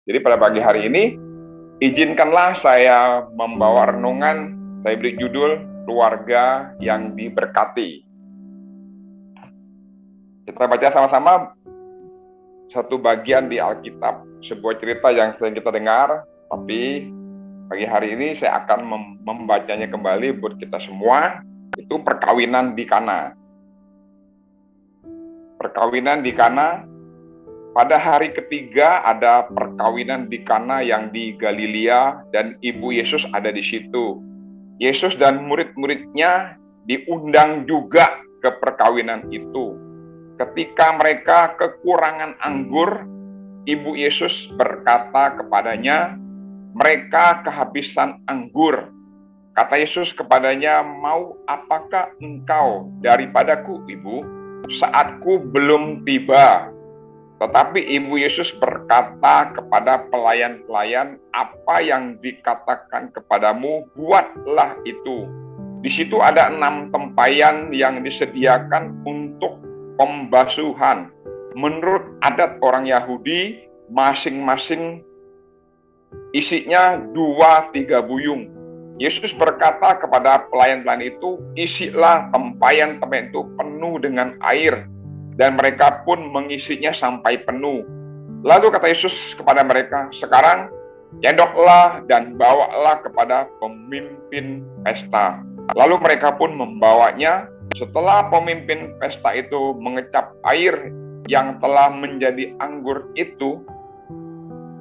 Jadi pada pagi hari ini, izinkanlah saya membawa renungan, saya beri judul Keluarga yang Diberkati. Kita baca sama-sama satu bagian di Alkitab, sebuah cerita yang sering kita dengar, tapi pagi hari ini saya akan membacanya kembali buat kita semua. Itu perkawinan di Kana. Perkawinan di Kana. Pada hari ketiga ada perkawinan di Kana yang di Galilea dan Ibu Yesus ada di situ. Yesus dan murid-muridnya diundang juga ke perkawinan itu. Ketika mereka kekurangan anggur, Ibu Yesus berkata kepadanya, mereka kehabisan anggur. Kata Yesus kepadanya, mau apakah engkau daripadaku, Ibu? Saatku belum tiba. Tetapi Ibu Yesus berkata kepada pelayan-pelayan, apa yang dikatakan kepadamu, buatlah itu. Di situ ada 6 tempayan yang disediakan untuk pembasuhan. Menurut adat orang Yahudi, masing-masing isinya 2-3 buyung. Yesus berkata kepada pelayan-pelayan itu, isilah tempayan-tempayan itu penuh dengan air. Dan mereka pun mengisinya sampai penuh. Lalu kata Yesus kepada mereka, sekarang cendoklah dan bawalah kepada pemimpin pesta. Lalu mereka pun membawanya. Setelah pemimpin pesta itu mengecap air yang telah menjadi anggur itu,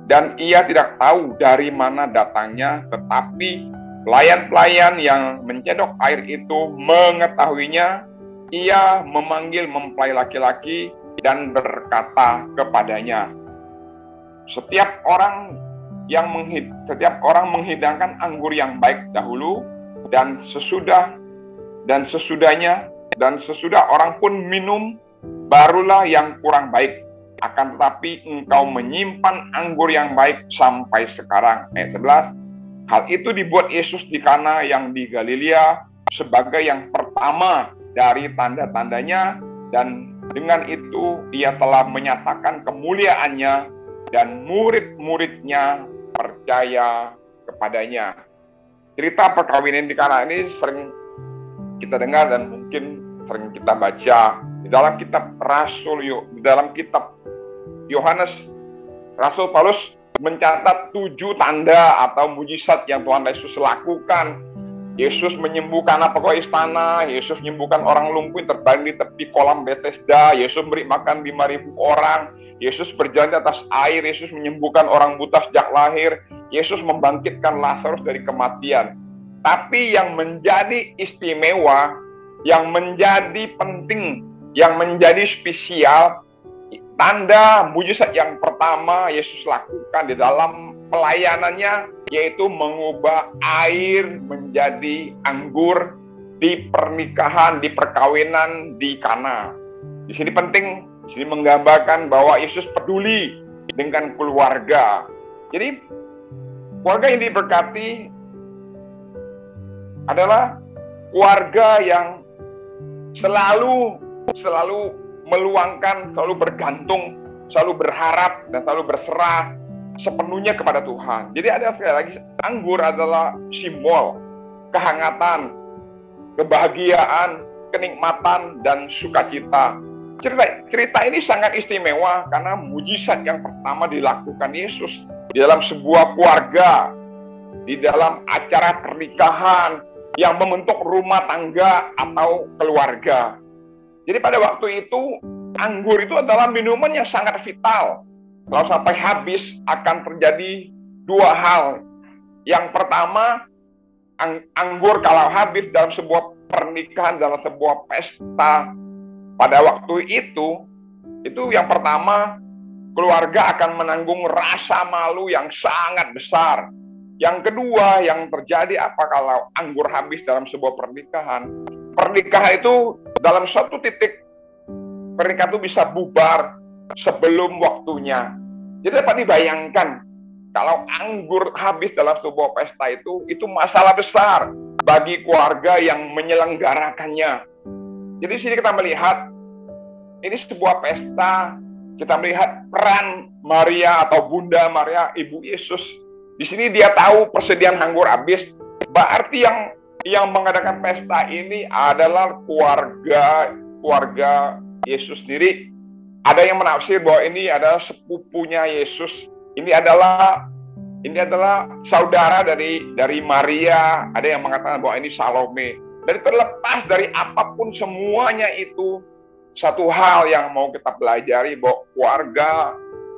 dan ia tidak tahu dari mana datangnya, tetapi pelayan-pelayan yang mencedok air itu mengetahuinya. Ia memanggil mempelai laki-laki dan berkata kepadanya, setiap orang menghidangkan anggur yang baik dahulu dan sesudah orang pun minum, barulah yang kurang baik. Akan tetapi engkau menyimpan anggur yang baik sampai sekarang. Ayat 11. Hal itu dibuat Yesus di Kana yang di Galilea sebagai yang pertama dari tanda-tandanya, dan dengan itu ia telah menyatakan kemuliaannya dan murid-muridnya percaya kepadanya. Cerita perkawinan di Kana ini sering kita dengar dan mungkin sering kita baca di dalam kitab Yohanes. Rasul Paulus mencatat 7 tanda atau mujizat yang Tuhan Yesus lakukan. Yesus menyembuhkan pegawai istana, Yesus menyembuhkan orang lumpuh terbaring di tepi kolam Bethesda, Yesus beri makan 5.000 orang, Yesus berjalan di atas air, Yesus menyembuhkan orang buta sejak lahir, Yesus membangkitkan Lazarus dari kematian. Tapi yang menjadi istimewa, yang menjadi penting, yang menjadi spesial, tanda mujizat yang pertama Yesus lakukan di dalam pelayanannya, yaitu mengubah air menjadi anggur di pernikahan, di perkawinan di Kana. Di sini penting, di sini menggambarkan bahwa Yesus peduli dengan keluarga. Jadi keluarga yang diberkati adalah keluarga yang selalu meluangkan, selalu bergantung, selalu berharap, dan selalu berserah sepenuhnya kepada Tuhan. Jadi ada sekali lagi, anggur adalah simbol kehangatan, kebahagiaan, kenikmatan, dan sukacita. Cerita ini sangat istimewa karena mujizat yang pertama dilakukan Yesus di dalam sebuah keluarga, di dalam acara pernikahan yang membentuk rumah tangga atau keluarga. Jadi pada waktu itu, anggur itu adalah minuman yang sangat vital. Kalau sampai habis akan terjadi 2 hal. Yang pertama, anggur kalau habis dalam sebuah pernikahan, dalam sebuah pesta, pada waktu itu yang pertama, keluarga akan menanggung rasa malu yang sangat besar. Yang kedua yang terjadi apa kalau anggur habis dalam sebuah pernikahan? Pernikahan itu dalam suatu titik, pernikahan itu bisa bubar sebelum waktunya. Jadi dapat dibayangkan, kalau anggur habis dalam sebuah pesta itu masalah besar bagi keluarga yang menyelenggarakannya. Jadi di sini kita melihat, ini sebuah pesta kita melihat peran Maria atau Bunda Maria, Ibu Yesus. Di sini dia tahu persediaan anggur habis. Berarti yang mengadakan pesta ini adalah keluarga Yesus sendiri. Ada yang menafsir bahwa ini adalah sepupunya Yesus. Ini adalah saudara dari Maria. Ada yang mengatakan bahwa ini Salome. Dan terlepas dari apapun semuanya itu, satu hal yang mau kita pelajari bahwa keluarga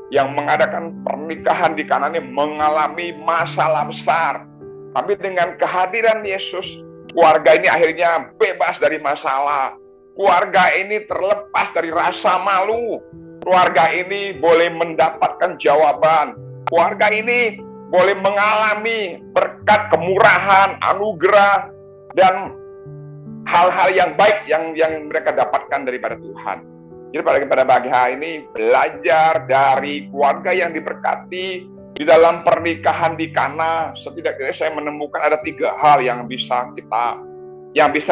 yang mengadakan pernikahan di Kana ini mengalami masalah besar. Tapi dengan kehadiran Yesus, keluarga ini akhirnya bebas dari masalah. Keluarga ini terlepas dari rasa malu. Keluarga ini boleh mendapatkan jawaban. Keluarga ini boleh mengalami berkat kemurahan, anugerah, dan hal-hal yang baik yang mereka dapatkan daripada Tuhan. Jadi pada pagi hari ini belajar dari keluarga yang diberkati di dalam pernikahan di Kana. Setidaknya saya menemukan ada 3 hal yang bisa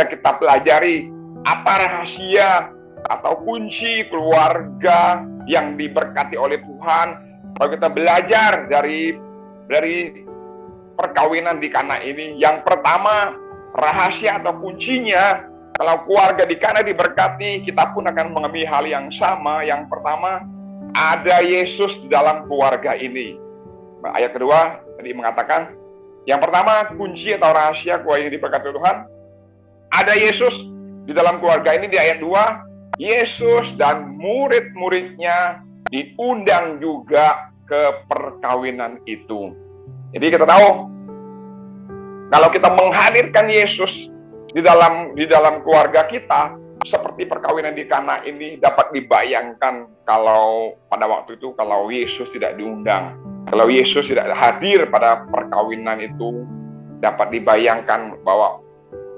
kita pelajari. Apa rahasia atau kunci keluarga yang diberkati oleh Tuhan? Kalau kita belajar dari perkawinan di Kana ini, yang pertama, rahasia atau kuncinya, kalau keluarga di Kana diberkati, kita pun akan mengalami hal yang sama. Yang pertama, ada Yesus di dalam keluarga ini. Ayat kedua tadi mengatakan, yang pertama, kunci atau rahasia keluarga yang diberkati Tuhan, ada Yesus di dalam keluarga ini. Di ayat 2, Yesus dan murid-muridnya diundang juga ke perkawinan itu. Jadi kita tahu, kalau kita menghadirkan Yesus di dalam keluarga kita, seperti perkawinan di Kana ini dapat dibayangkan kalau pada waktu itu kalau Yesus tidak diundang, kalau Yesus tidak hadir pada perkawinan itu, dapat dibayangkan bahwa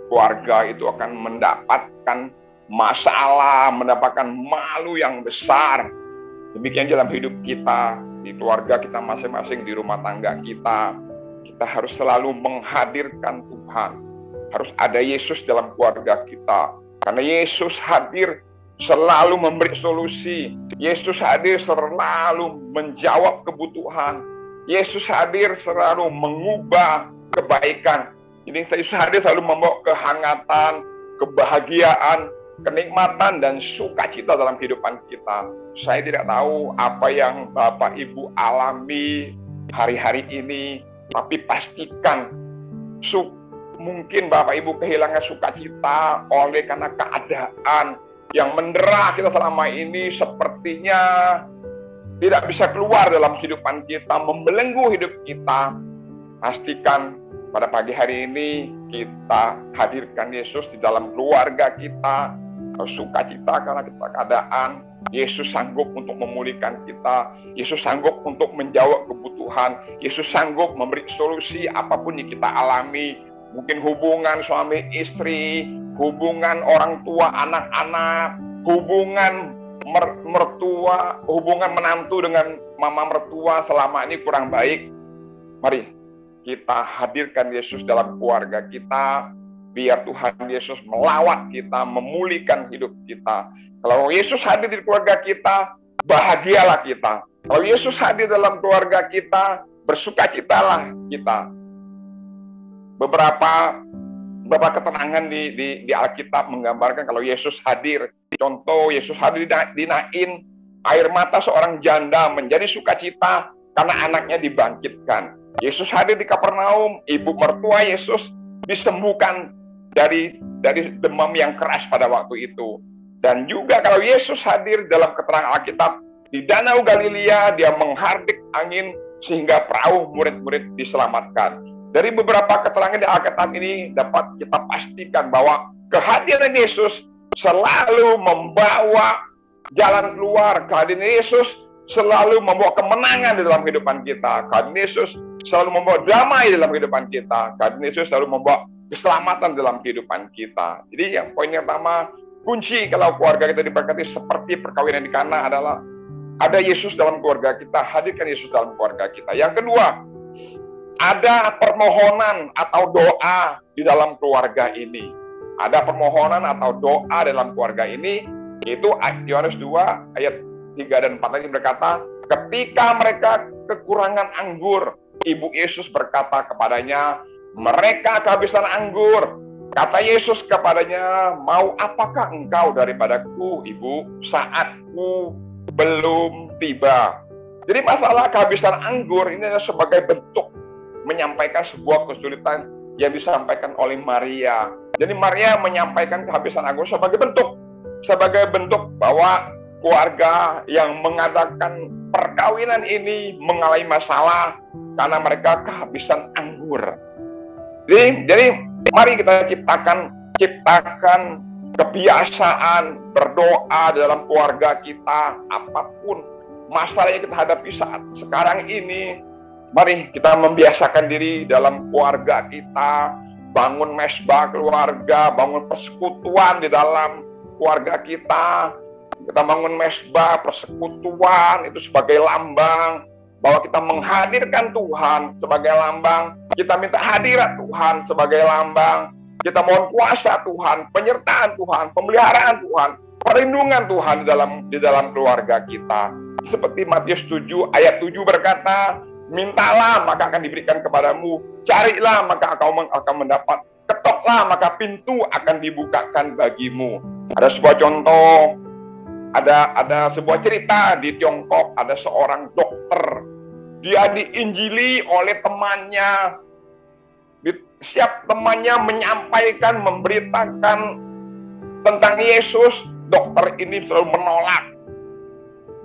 keluarga itu akan mendapatkan masalah, mendapatkan malu yang besar. Demikian dalam hidup kita, di keluarga kita masing-masing, di rumah tangga kita. Kita harus selalu menghadirkan Tuhan. Harus ada Yesus dalam keluarga kita. Karena Yesus hadir selalu memberi solusi. Yesus hadir selalu menjawab kebutuhan. Yesus hadir selalu mengubah kebaikan. Jadi Yesus hadir selalu membawa kehangatan, kebahagiaan, kenikmatan, dan sukacita dalam kehidupan kita. Saya tidak tahu apa yang Bapak Ibu alami hari-hari ini, tapi pastikan mungkin Bapak Ibu kehilangan sukacita oleh karena keadaan yang mendera kita selama ini, sepertinya tidak bisa keluar dalam kehidupan kita, membelenggu hidup kita. Pastikan pada pagi hari ini kita hadirkan Yesus di dalam keluarga kita. Sukacita karena kita keadaan, Yesus sanggup untuk memulihkan kita. Yesus sanggup untuk menjawab kebutuhan. Yesus sanggup memberi solusi apapun yang kita alami. Mungkin hubungan suami istri, hubungan orang tua anak-anak, hubungan mertua, hubungan menantu dengan mama mertua selama ini kurang baik. Mari kita hadirkan Yesus dalam keluarga kita. Biar Tuhan Yesus melawat kita, memulihkan hidup kita. Kalau Yesus hadir di keluarga kita, bahagialah kita. Kalau Yesus hadir dalam keluarga kita, bersukacitalah kita. Beberapa keterangan di Alkitab menggambarkan kalau Yesus hadir. Contoh, Yesus hadir di Nain, air mata seorang janda menjadi sukacita karena anaknya dibangkitkan. Yesus hadir di Kapernaum, ibu mertua Yesus disembuhkan dari demam yang keras pada waktu itu. Dan juga kalau Yesus hadir dalam keterangan Alkitab, di Danau Galilea dia menghardik angin sehingga perahu murid-murid diselamatkan. Dari beberapa keterangan di Alkitab ini dapat kita pastikan bahwa kehadiran Yesus selalu membawa jalan keluar. Kehadiran Yesus selalu membawa kemenangan di dalam kehidupan kita. Kehadiran Yesus selalu membawa damai dalam kehidupan kita. Kehadiran Yesus selalu membawa keselamatan dalam kehidupan kita. Jadi yang poin yang pertama, kunci kalau keluarga kita diberkati seperti perkawinan di Kana adalah ada Yesus dalam keluarga kita, hadirkan Yesus dalam keluarga kita. Yang kedua, ada permohonan atau doa di dalam keluarga ini. Ada permohonan atau doa dalam keluarga ini, yaitu Yohanes 2 ayat 3 dan 4 tadi berkata, ketika mereka kekurangan anggur, Ibu Yesus berkata kepadanya, mereka kehabisan anggur. Kata Yesus kepadanya, mau apakah engkau daripadaku, Ibu, saatku belum tiba. Jadi masalah kehabisan anggur ini adalah sebagai bentuk menyampaikan sebuah kesulitan yang disampaikan oleh Maria. Jadi Maria menyampaikan kehabisan anggur sebagai bentuk bahwa keluarga yang mengadakan perkawinan ini mengalami masalah karena mereka kehabisan anggur. Jadi mari kita ciptakan kebiasaan berdoa dalam keluarga kita, apapun masalah yang kita hadapi saat sekarang ini. Mari kita membiasakan diri dalam keluarga kita, bangun mesbah keluarga, bangun persekutuan di dalam keluarga kita. Kita bangun mesbah, persekutuan itu sebagai lambang bahwa kita menghadirkan Tuhan sebagai lambang. Kita minta hadirat Tuhan sebagai lambang. Kita mohon kuasa Tuhan, penyertaan Tuhan, pemeliharaan Tuhan, perlindungan Tuhan di dalam keluarga kita. Seperti Matius 7 ayat 7 berkata, mintalah maka akan diberikan kepadamu, carilah maka kau akan mendapat, ketoklah maka pintu akan dibukakan bagimu. Ada sebuah contoh, ada sebuah cerita di Tiongkok, ada seorang dokter. Dia diinjili oleh temannya. Setiap temannya menyampaikan, memberitakan tentang Yesus, dokter ini selalu menolak.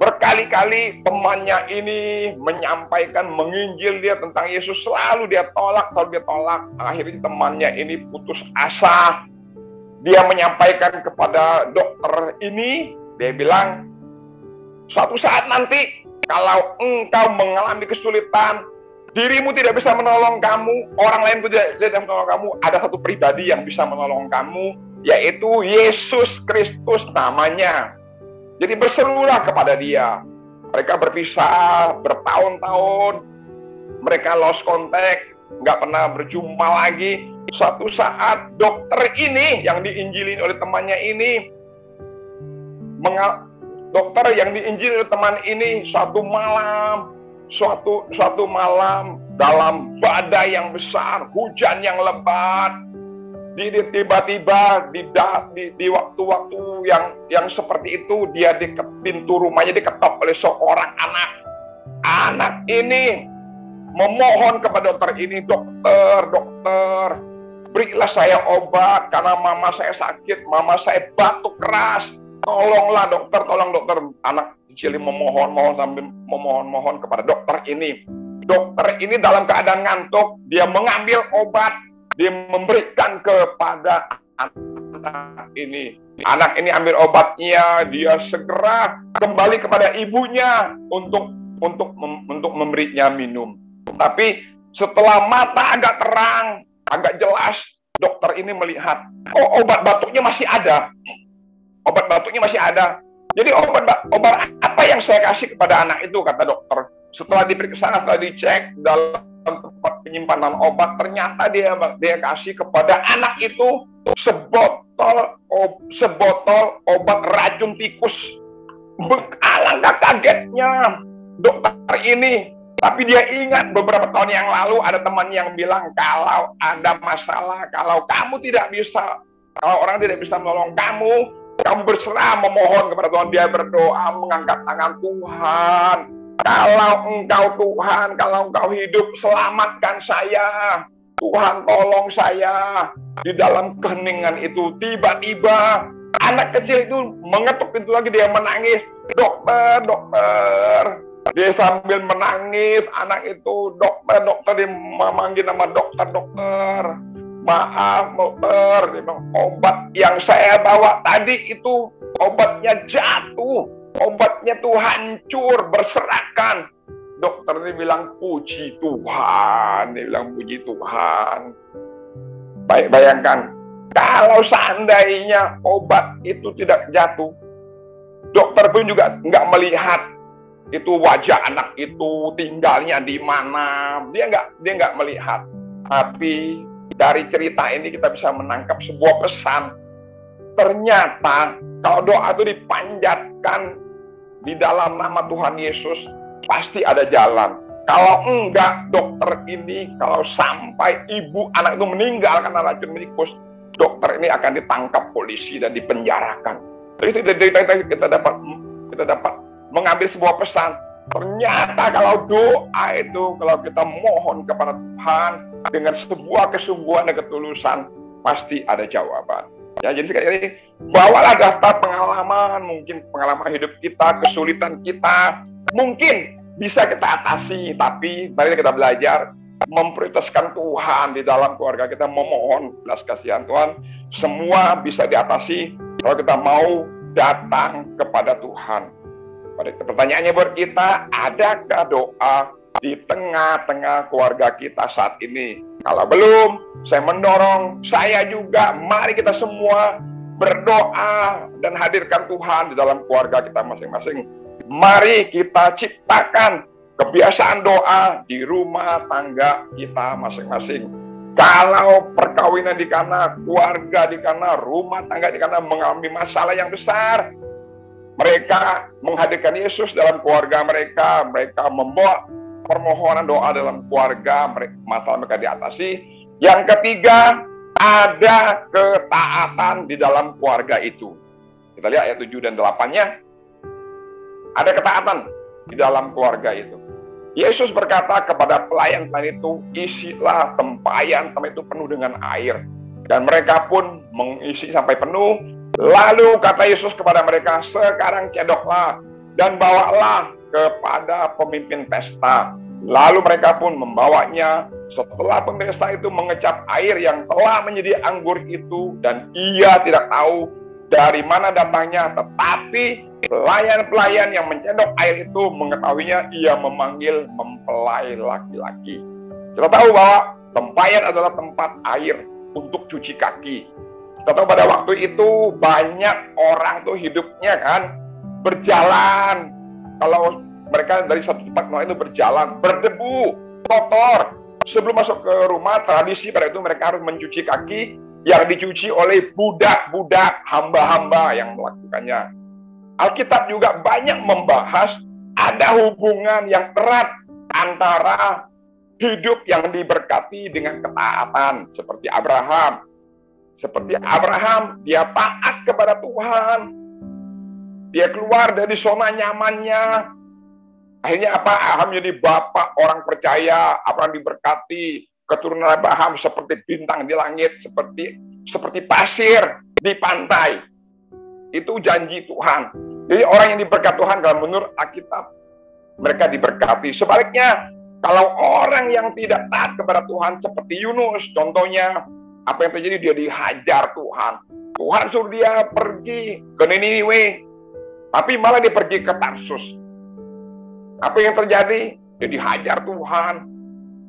Berkali-kali temannya ini menyampaikan, menginjil dia tentang Yesus, selalu dia tolak. Akhirnya temannya ini putus asa. Dia menyampaikan kepada dokter ini, dia bilang, suatu saat nanti kalau engkau mengalami kesulitan, dirimu tidak bisa menolong kamu, orang lain pun tidak bisa menolong kamu, ada satu pribadi yang bisa menolong kamu, yaitu Yesus Kristus namanya. Jadi berserulah kepada dia. Mereka berpisah bertahun-tahun, mereka lost contact, nggak pernah berjumpa lagi. Suatu saat dokter ini yang diinjilin oleh temannya ini, dokter yang diinjilin oleh teman ini suatu malam dalam badai yang besar, hujan yang lebat, tiba-tiba di waktu-waktu yang seperti itu dia pintu rumahnya diketok oleh seorang anak. Anak ini memohon kepada dokter ini, dokter, berilah saya obat karena mama saya sakit, mama saya batuk keras. Tolonglah dokter, tolong dokter. Anak kecil memohon sambil memohon kepada dokter ini. Dokter ini dalam keadaan ngantuk, dia mengambil obat, dia memberikan kepada anak ini. Anak ini ambil obatnya, dia segera kembali kepada ibunya untuk memberinya minum. Tapi setelah mata agak terang, agak jelas, dokter ini melihat, oh obat batuknya masih ada. Obat batuknya masih ada. Jadi obat apa yang saya kasih kepada anak itu, kata dokter. Setelah diperiksa, setelah dicek dalam tempat penyimpanan obat, ternyata dia kasih kepada anak itu sebotol obat racun tikus. Alangkah kagetnya dokter ini. Tapi dia ingat beberapa tahun yang lalu ada teman yang bilang, kalau ada masalah, kalau kamu tidak bisa, kalau orang tidak bisa menolong kamu berserah memohon kepada Tuhan. Dia berdoa, mengangkat tangan, Tuhan, kalau engkau Tuhan, kalau engkau hidup, selamatkan saya. Tuhan tolong saya. Di dalam keheningan itu tiba-tiba anak kecil itu mengetuk pintu lagi, dia menangis, dokter. Dia sambil menangis, anak itu, dokter, dia memanggil nama dokter. Maaf dokter, dia bilang, obat yang saya bawa tadi itu obatnya jatuh, obatnya tuh hancur, berserakan. Dokter ini bilang, puji Tuhan. Dia bilang, puji Tuhan. Baik, bayangkan, kalau seandainya obat itu tidak jatuh, dokter pun juga nggak melihat itu wajah anak itu tinggalnya di mana. Dia nggak melihat. Tapi dari cerita ini kita bisa menangkap sebuah pesan. Ternyata kalau doa itu dipanjatkan di dalam nama Tuhan Yesus pasti ada jalan. Kalau enggak, dokter ini kalau sampai ibu anak itu meninggal karena racun tikus, dokter ini akan ditangkap polisi dan dipenjarakan. Jadi kita dapat mengambil sebuah pesan. Ternyata kalau doa itu, kalau kita mohon kepada Tuhan dengan sebuah kesungguhan dan ketulusan, pasti ada jawaban. Ya, jadi sekali lagi, bawalah daftar pengalaman, mungkin pengalaman hidup kita, kesulitan kita, mungkin bisa kita atasi, tapi mari kita belajar memprioritaskan Tuhan di dalam keluarga kita, memohon belas kasihan Tuhan. Semua bisa diatasi kalau kita mau datang kepada Tuhan. Pertanyaannya buat kita, adakah doa di tengah-tengah keluarga kita saat ini? Kalau belum, saya mendorong, saya juga, mari kita semua berdoa dan hadirkan Tuhan di dalam keluarga kita masing-masing. Mari kita ciptakan kebiasaan doa di rumah tangga kita masing-masing. Kalau perkawinan di kana, keluarga di kana, rumah tangga di kana mengalami masalah yang besar, mereka menghadirkan Yesus dalam keluarga mereka, mereka membawa permohonan doa dalam keluarga, masalah mereka diatasi. Yang ketiga, ada ketaatan di dalam keluarga itu. Kita lihat ayat 7 dan 8-nya. Ada ketaatan di dalam keluarga itu. Yesus berkata kepada pelayan-pelayan itu, isilah tempayan itu penuh dengan air. Dan mereka pun mengisi sampai penuh. Lalu kata Yesus kepada mereka, sekarang cedoklah dan bawalah kepada pemimpin pesta. Lalu mereka pun membawanya. Setelah pemimpin pesta itu mengecap air yang telah menjadi anggur itu, dan ia tidak tahu dari mana datangnya, tetapi pelayan-pelayan yang mencedok air itu mengetahuinya, ia memanggil mempelai laki-laki. Kita tahu bahwa tempayan adalah tempat air untuk cuci kaki. Kita tahu pada waktu itu banyak orang tuh hidupnya kan berjalan. Kalau mereka dari satu tempat ke lain itu berjalan, berdebu, kotor. Sebelum masuk ke rumah, tradisi pada itu mereka harus mencuci kaki yang dicuci oleh budak-budak, hamba-hamba yang melakukannya. Alkitab juga banyak membahas ada hubungan yang erat antara hidup yang diberkati dengan ketaatan. Seperti Abraham. Dia taat kepada Tuhan. Dia keluar dari zona nyamannya. Akhirnya apa? Abraham jadi bapak orang percaya. Abraham diberkati. Keturunan Abraham seperti bintang di langit. Seperti pasir di pantai. Itu janji Tuhan. Jadi orang yang diberkati Tuhan kalau menurut Alkitab, mereka diberkati. Sebaliknya, kalau orang yang tidak taat kepada Tuhan seperti Yunus, contohnya, apa yang terjadi? Dia dihajar Tuhan. Tuhan suruh dia pergi ke Niniwe, tapi malah dia pergi ke Tarsus. Apa yang terjadi? Dia dihajar Tuhan.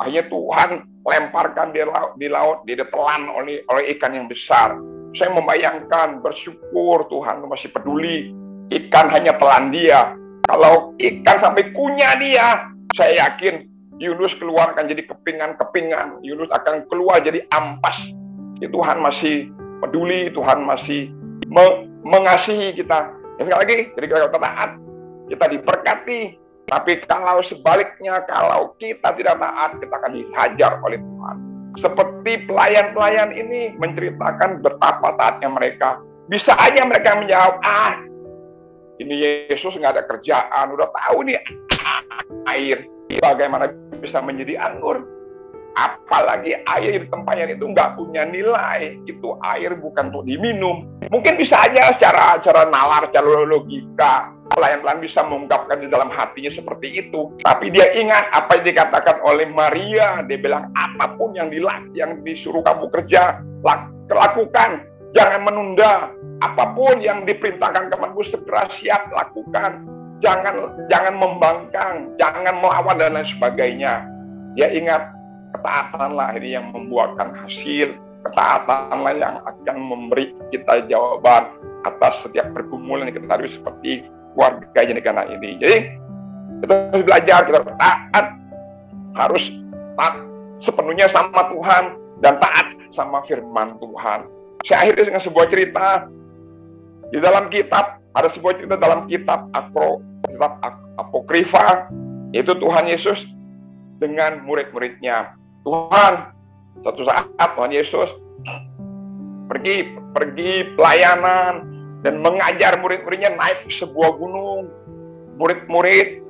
Akhirnya Tuhan lemparkan di laut, dia ditelan oleh ikan yang besar. Saya membayangkan, bersyukur Tuhan masih peduli. Ikan hanya telan dia. Kalau ikan sampai kunyah dia, saya yakin Yunus keluar akan jadi kepingan-kepingan. Yunus akan keluar jadi ampas. Tuhan masih peduli, Tuhan masih mengasihi kita. Sekali lagi, jadi kalau kita taat, kita diberkati. Tapi kalau sebaliknya, kalau kita tidak taat, kita akan dihajar oleh Tuhan. Seperti pelayan-pelayan ini menceritakan betapa taatnya mereka. Bisa aja mereka menjawab, ini Yesus nggak ada kerjaan, udah tahu nih air bagaimana bisa menjadi anggur. Apalagi air di tempayan itu nggak punya nilai, itu air bukan untuk diminum. Mungkin bisa aja secara nalar, secara logika, pelayan-pelayan bisa mengungkapkan di dalam hatinya seperti itu. Tapi dia ingat apa yang dikatakan oleh Maria. Dia bilang, apapun yang disuruh kamu kerja, lakukan. Jangan menunda. Apapun yang diperintahkan kamu segera siap lakukan. Jangan membangkang, jangan melawan dan lain sebagainya. Dia ingat, ketaatanlah ini yang membuahkan hasil. Ketaatanlah yang akan memberi kita jawaban atas setiap pergumulan yang kita hadapi seperti keluarga Jenikana ini. Jadi kita harus belajar, kita harus taat sepenuhnya sama Tuhan dan taat sama firman Tuhan. Saya akhiri dengan sebuah cerita di dalam kitab. Ada sebuah cerita dalam kitab kitab apokrifa, itu Tuhan Yesus dengan murid-muridnya. Satu saat Tuhan Yesus pergi pelayanan dan mengajar murid-muridnya naik ke sebuah gunung. Murid-murid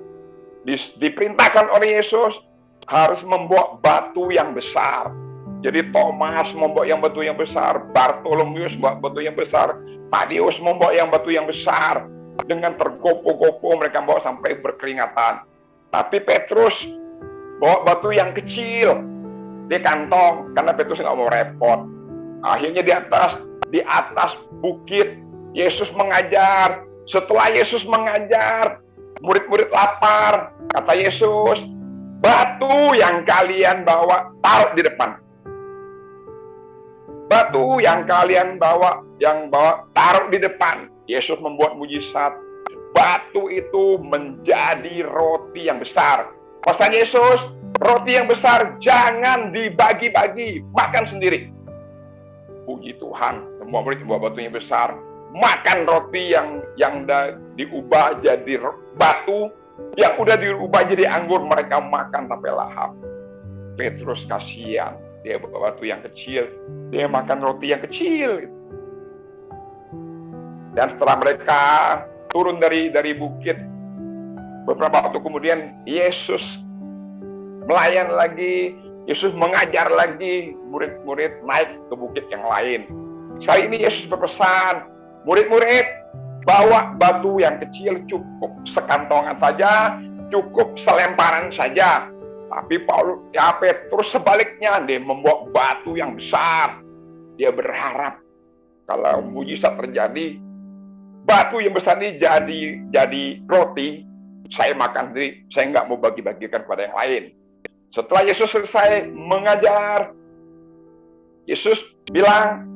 diperintahkan oleh Yesus harus membawa batu yang besar. Jadi Thomas membawa yang batu yang besar, Bartolomeus membawa batu yang besar, Tadeus membawa yang batu yang besar. Dengan tergopoh-gopoh mereka membawa sampai berkeringatan. Tapi Petrus bawa batu yang kecil di kantong karena Petrus nggak mau repot. Akhirnya di atas bukit Yesus mengajar. Setelah Yesus mengajar, murid-murid lapar. Kata Yesus, batu yang kalian bawa taruh di depan. Batu yang kalian bawa taruh di depan. Yesus membuat mujizat. Batu itu menjadi roti yang besar. Pesan Yesus, roti yang besar jangan dibagi-bagi, makan sendiri. Puji Tuhan, semua murid membawa batu yang besar, makan roti yang diubah jadi batu, yang udah diubah jadi anggur, mereka makan sampai lahap. Petrus kasihan, dia bawa batu yang kecil, dia makan roti yang kecil. Dan setelah mereka turun dari bukit, beberapa waktu kemudian Yesus melayan lagi, Yesus mengajar lagi, murid-murid naik ke bukit yang lain. Kali ini Yesus berpesan, murid-murid bawa batu yang kecil, cukup sekantongan saja, cukup selemparan saja. Tapi Petrus sebaliknya, dia membawa batu yang besar. Dia berharap kalau mujizat terjadi, batu yang besar ini jadi roti, saya makan sendiri, saya nggak mau bagi-bagikan kepada yang lain. Setelah Yesus selesai mengajar, Yesus bilang,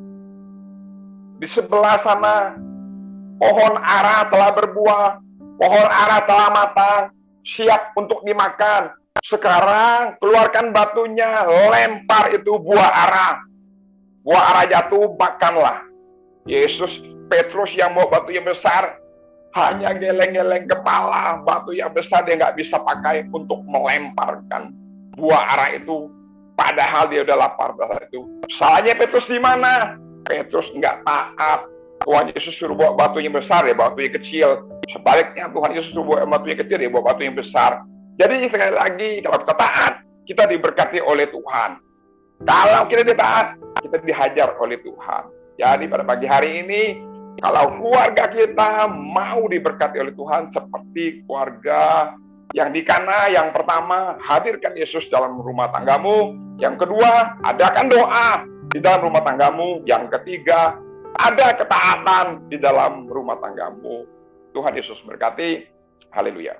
di sebelah sana pohon ara telah berbuah, pohon ara telah matang, siap untuk dimakan. Sekarang keluarkan batunya, lempar itu buah ara. Buah ara jatuh, makanlah. Petrus yang mau batu yang besar, hanya geleng-geleng kepala. Batu yang besar dia nggak bisa pakai untuk melemparkan buah ara itu. Padahal dia udah lapar saat itu. Salahnya Petrus di mana? Petrus nggak taat. Tuhan Yesus suruh bawa batu yang besar, ya bawa batu yang kecil. Sebaliknya Tuhan Yesus suruh bawa batu yang kecil, ya bawa batu yang besar. Jadi sekali lagi, kalau kita taat, kita diberkati oleh Tuhan. Kalau kita tidak taat, kita dihajar oleh Tuhan. Jadi pada pagi hari ini, kalau keluarga kita mau diberkati oleh Tuhan seperti keluarga yang di Kana, yang pertama, hadirkan Yesus dalam rumah tanggamu. Yang kedua, adakan doa di dalam rumah tanggamu. Yang ketiga, ada ketaatan di dalam rumah tanggamu. Tuhan Yesus berkati. Haleluya.